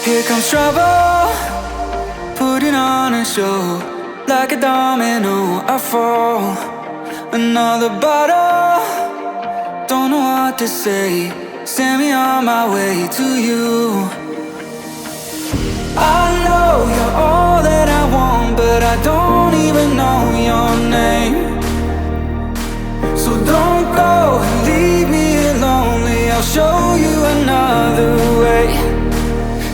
Here comes trouble, putting on a show. Like a domino, I fall. Another bottle, don't know what to say. Send me on my way to you. I know you're all that I want, but I don't even know your name. So don't go and leave me lonely. I'll show you another way.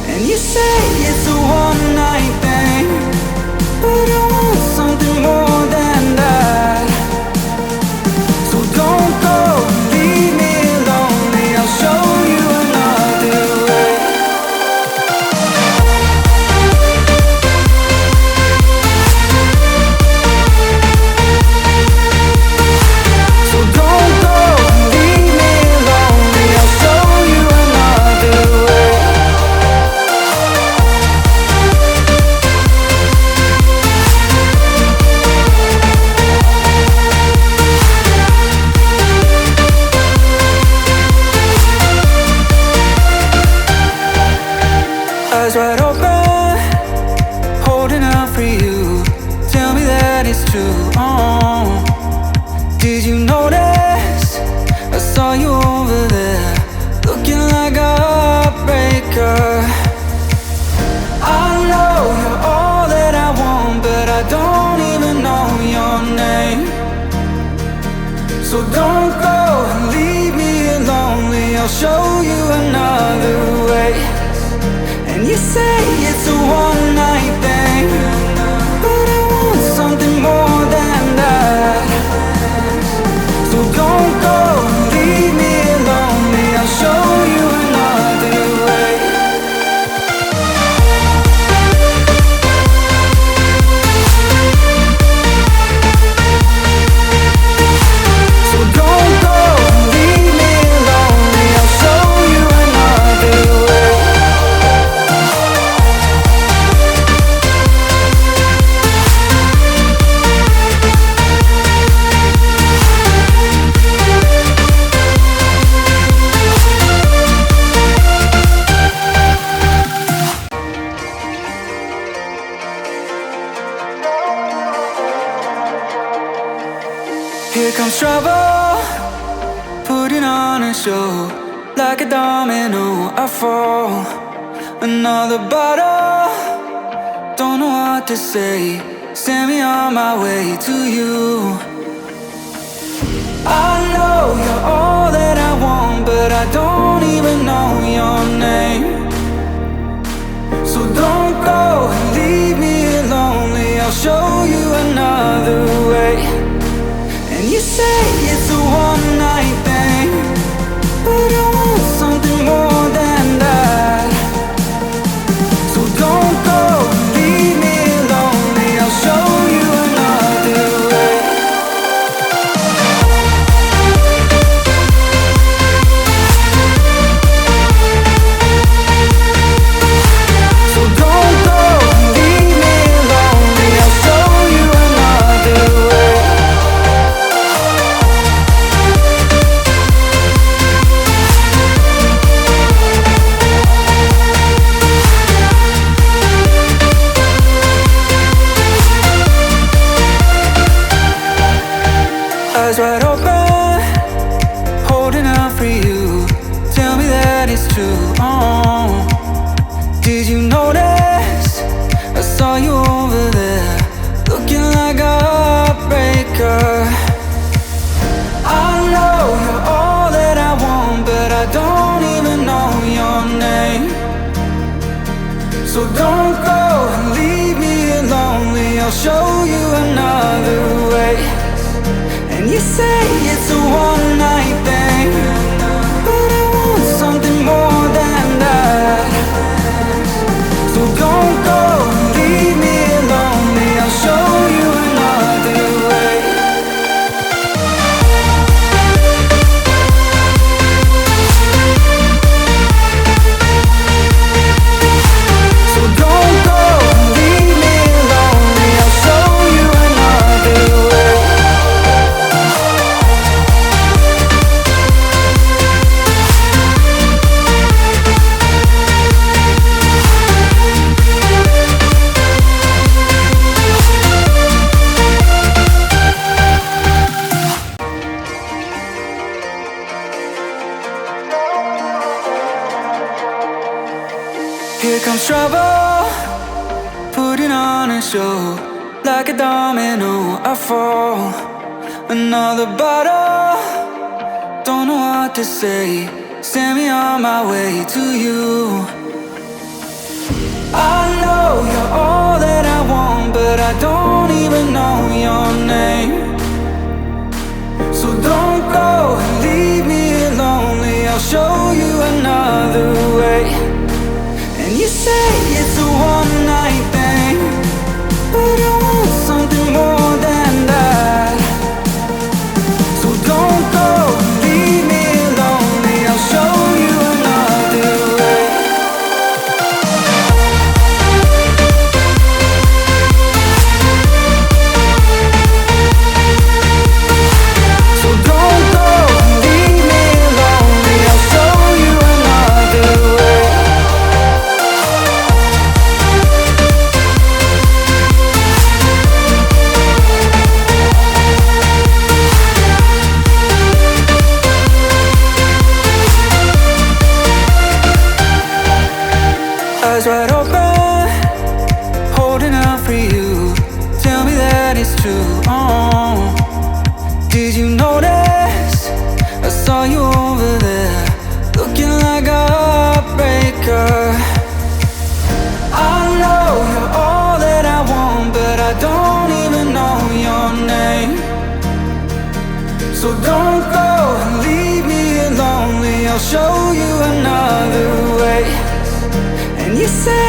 And you say it's a one-night thing, but I want something more than that. So don't go and leave me lonely. I'll show you another way. So don't go and leave me lonely. I'll show you another way. Eyes wide open, holding out for you. Tell me that it's true. Oh, did you notice? I saw you over there, looking like a heartbreaker. I know you're all that I want, but I don't even know your name. So don't go and leave me lonely. I'll show you another way. And you say it's a one-night thing, but I want something more than that. So don't go and leave me lonely. I'll show you another way. So don't go and leave me lonely. I'll show you another way. Here comes trouble, putting on a show. Like a domino, I fall. Another bottle, don't know what to say. Send me on my way to you. I know you're all that I want, but I don't even know your name. So don't go and leave me lonely. I'll show you another way. And you say it's a one-night thing, but I want something more than that. So don't go and leave me lonely. I'll show you another way. So don't go and leave me lonely. I'll show you another way. Eyes wide open, holding out for you. Tell me that it's true. Oh, did you notice? I saw you over there, looking like a heartbreaker. I know you're all that I want, but I don't even know your name. So don't go and leave me lonely. I'll show you another way. And you say it's a one-night thing, but I want something more than that. So don't go and leave me lonely. I'll show you another way. So don't go and leave me lonely. I'll show you another way. trouble, putting on a show. Like a domino, I fall. Another bottle, don't know what to say. Send me on my way to you. I know you're all that I want, but I don't even know your name. So don't go and leave me lonely. I'll show you another way. And you say it's a one-night thing, but I want something more than that. So don't go and leave me lonely. I'll show you another way. So don't go and leave me lonely. I'll show you another way. Eyes wide open, holding out for you. Tell me that it's true. Oh, did you notice? I saw you over there, looking like a heartbreaker. I know you're all that I want, but I don't even know your name. So don't go and leave me lonely. I'll show you another way. And you say